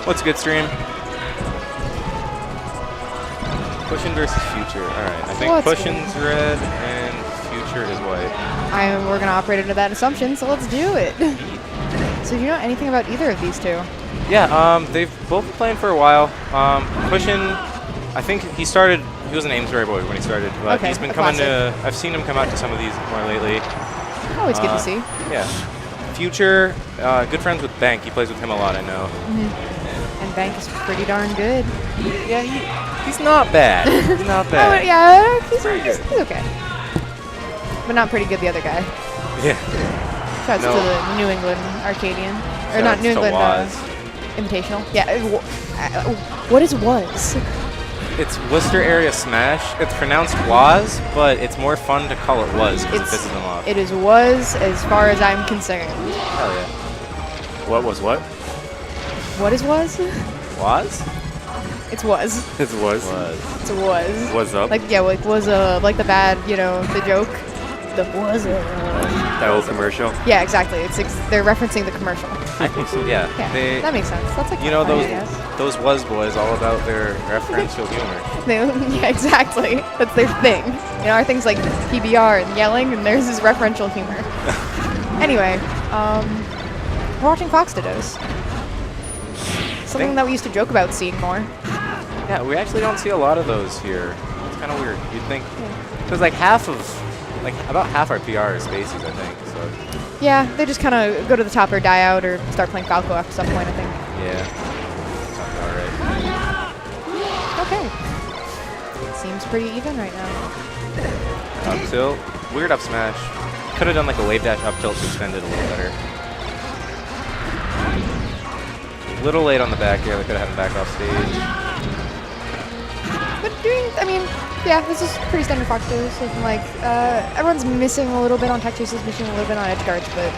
What's good, stream? Pushin versus Future. Alright, I think Pushin's red and Future is white. We're going to operate under that assumption, so let's do it. So do you know anything about either of these two? Yeah, they've both been playing for a while. Pushin, I think he was an Amesbury boy when he started, but he's been coming to, I've seen him come out to some of these more lately. Always good to see. Yeah. Future, good friends with Bank. He plays with him a lot, I know. And Bank is pretty darn good. Yeah, he's not bad. He's not bad. Yeah, he's okay. But not pretty good, the other guy. Yeah. Shouts to the New England Arcadian. Or not New England Invitational. Yeah. What is WAS? It's Worcester Area Smash. It's pronounced WAS, but it's more fun to call it WAS because it pisses them off. It is WAS as far as I'm concerned. Hell yeah. What was what? What is WAS? WAS? It's WAS. It's was. It's a WAS. What's up? Like, yeah, like was like the bad, you know, the joke. The was that old commercial? Yeah, exactly. They're referencing the commercial. I think so, yeah. That makes sense. That's like, you know, those WAS boys all about their referential humor. Yeah, exactly. That's their thing. You know, our things like PBR and yelling, and theirs is referential humor. Anyway, we're watching Fox Dittos. Something that we used to joke about seeing more. Yeah, we actually don't see a lot of those here. It's kind of weird. You'd think, because like about half our PR is spaces, I think. So. Yeah, they just kind of go to the top or die out or start playing Falco after some point, I think. Yeah. Sounds about right. Okay. Seems pretty even right now. Up tilt. Weird up smash. Could have done like a wave dash up tilt to extend it a little better. A little late on the back here. They could have had him back off stage. But yeah, this is pretty standard Fox Dittos. So like, everyone's missing a little bit on tech chases, missing a little bit on edge guards, but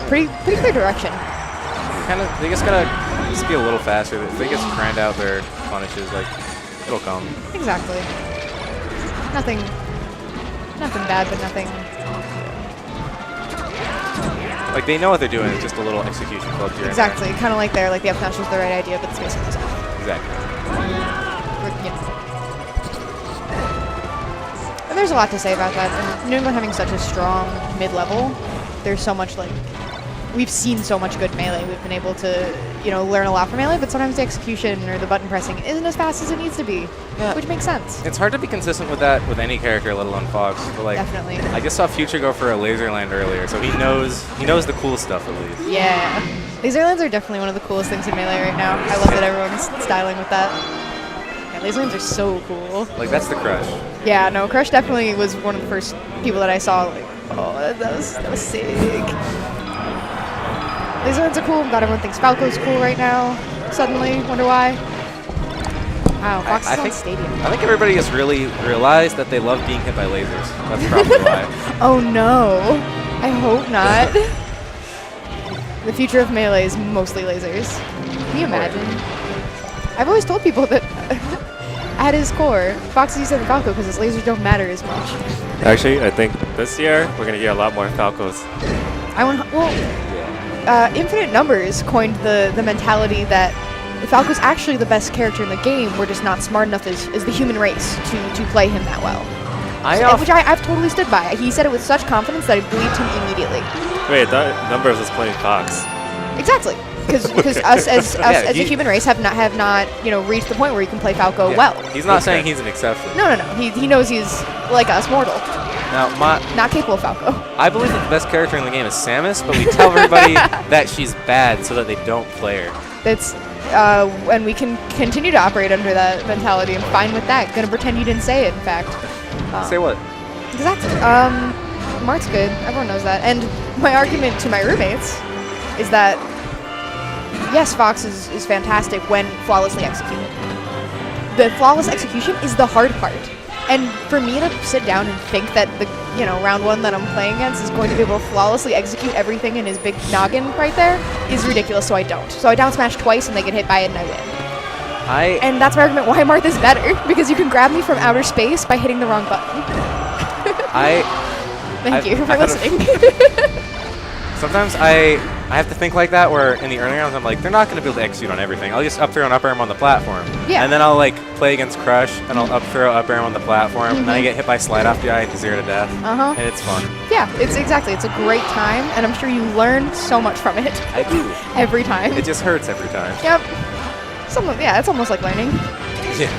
pretty clear direction. They just gotta be a little faster. If they just grind out their punishes, like, it'll come. Exactly. Nothing bad, but nothing. Like, they know what they're doing. It's just a little execution club here. Exactly. Kind of like the up smash was the right idea, but the spacing was off. Exactly. And there's a lot to say about that. And New England having such a strong mid-level, there's so much, like, we've seen so much good melee. We've been able to, you know, learn a lot from melee, but sometimes the execution or the button pressing isn't as fast as it needs to be, which makes sense. It's hard to be consistent with that with any character, let alone Fox. But like, definitely. I just saw Future go for a laser land earlier, so he knows the cool stuff at least. Yeah. Laser lands are definitely one of the coolest things in melee right now. I love that everyone's styling with that. Yeah, laser lands are so cool. Like, that's the crush. Yeah, no, Crush definitely was one of the first people that I saw, like, oh, that was sick. Laser lands are cool. I'm glad everyone thinks Falco's cool right now. Suddenly, wonder why. Wow, Fox is on Stadium. I think everybody has really realized that they love being hit by lasers. That's probably why. Oh no, I hope not. The future of melee is mostly lasers. Can you imagine? I've always told people that at his core, Fox is used to Falco because his lasers don't matter as much. Actually, I think this year we're going to hear a lot more Falcos. Infinite Numbers coined the mentality that Falco's actually the best character in the game. We're just not smart enough as the human race to play him that well. Which I've totally stood by. He said it with such confidence that I believed him immediately. Wait, I thought Numbers was playing Fox. Exactly. Because us as a human race have not reached the point where you can play Falco well. He's not saying he's an exception. No. He knows he's like us, mortal. Now, not capable of Falco. I believe that the best character in the game is Samus, but we tell everybody that she's bad so that they don't play her. That's and we can continue to operate under that mentality. I'm fine with that. Gonna pretend you didn't say it. In fact. Say what? Exactly. Mart's good. Everyone knows that. And my argument to my roommates is that yes, Fox is fantastic when flawlessly executed. The flawless execution is the hard part. And for me to sit down and think that the round one that I'm playing against is going to be able to flawlessly execute everything in his big noggin right there is ridiculous, so I don't. So I down smash twice and they get hit by it and I win. And that's my argument why Marth is better, because you can grab me from outer space by hitting the wrong button. Thank you for listening. Sometimes I I have to think like that, where in the early rounds I'm like, they're not going to be able to execute on everything. I'll just up throw and up air on the platform. Yeah. And then I'll like play against Crush, and I'll up throw, up air on the platform, and then I get hit by slide off DI to 0 to death. And it's fun. Yeah, it's a great time, and I'm sure you learn so much from it. I do. Every time. It just hurts every time. Yep. Yeah, it's almost like learning. Yeah.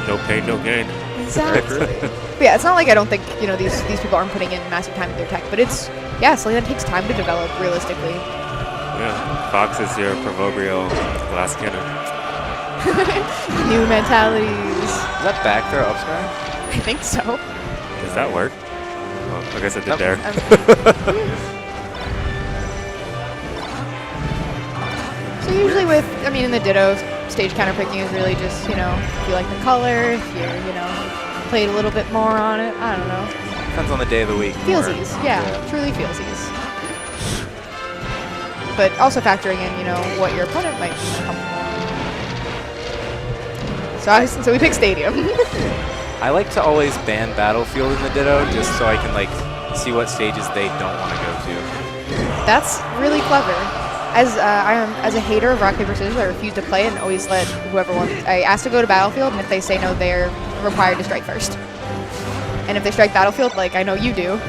No pain, no gain. Exactly. But yeah, it's not like I don't think, you know, these people aren't putting in massive time in their tech, but it's, yeah, something that takes time to develop realistically. Yeah, Fox is your proverbial glass cannon. New mentalities. Is that back throw up smash? I think so. Does that work? Oh, I guess it did there. So usually with, I mean, in the Ditto, stage counter picking is really just, you know, if you like the color, if you're, you know, played a little bit more on it. I don't know. Depends on the day of the week. Feelsies, yeah, truly feelsies. But also factoring in, you know, what your opponent might be comfortable. So we pick Stadium. I like to always ban Battlefield in the Ditto, just so I can like see what stages they don't want to go to. That's really clever. As a hater of rock paper scissors, I refuse to play and always let whoever wants. I ask to go to Battlefield, and if they say no, they're required to strike first. And if they strike Battlefield, like I know you do,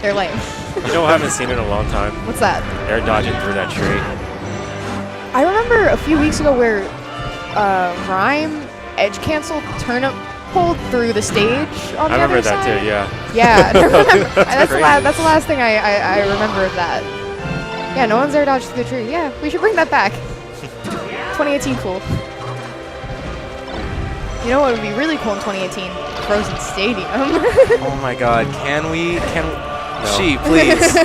they're lame. You know what I haven't seen in a long time? What's that? Air dodging through that tree. I remember a few weeks ago where Rhyme edge cancel turnip pulled through the stage on the I remember other that side. too, yeah. Yeah, that's the last thing I remember of that. Yeah, no one's air dodged through the tree. Yeah, we should bring that back. 2018 cool. You know what would be really cool in 2018? Frozen Stadium. Oh my god, can we? No. She, please.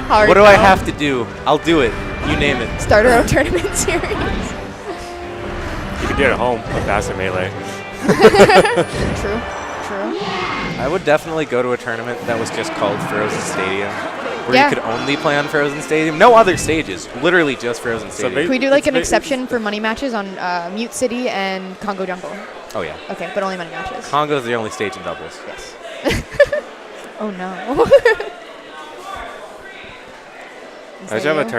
Hard What do I no. have to do? I'll do it. You name it. Start our own tournament series. You can do it at home with faster melee. True. I would definitely go to a tournament that was just called Frozen Stadium, where Yeah. you could only play on Frozen Stadium. No other stages. Literally just Frozen Stadium. Can we do like an It's- exception for money matches on Mute City and Congo Jungle? Oh yeah. Okay, but only money matches. Congo's the only stage in doubles. Yes. Oh no. I should have a tournament.